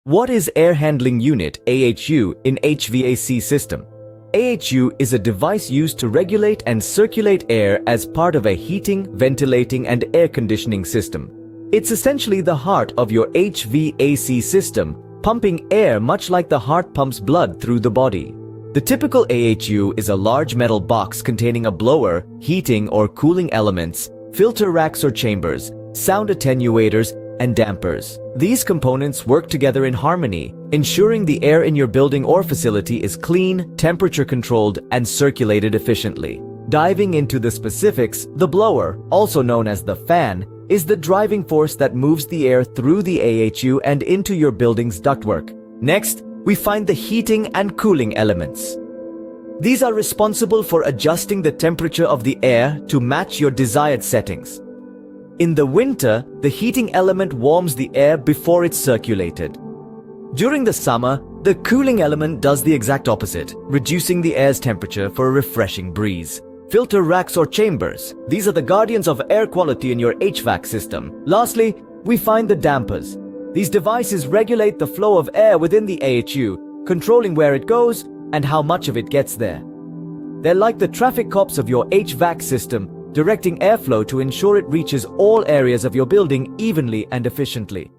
What is Air Handling Unit (AHU) in HVAC system? AHU is a device used to regulate and circulate air as part of a heating, ventilating, and air conditioning system. It's essentially the heart of your HVAC system, pumping air much like the heart pumps blood through the body. The typical AHU is a large metal box containing a blower, heating or cooling elements, filter racks or chambers, sound attenuators, and dampers. These components work together in harmony, ensuring the air in your building or facility is clean, temperature-controlled, and circulated efficiently. Diving into the specifics, the blower, also known as the fan, is the driving force that moves the air through the AHU and into your building's ductwork. Next, we find the heating and cooling elements. These are responsible for adjusting the temperature of the air to match your desired settings. In the winter, the heating element warms the air before it's circulated. During the summer, the cooling element does the exact opposite, reducing the air's temperature for a refreshing breeze. Filter racks or chambers. These are the guardians of air quality in your HVAC system. Lastly, we find the dampers. These devices regulate the flow of air within the AHU, controlling where it goes and how much of it gets there. They're like the traffic cops of your HVAC system, directing airflow to ensure it reaches all areas of your building evenly and efficiently.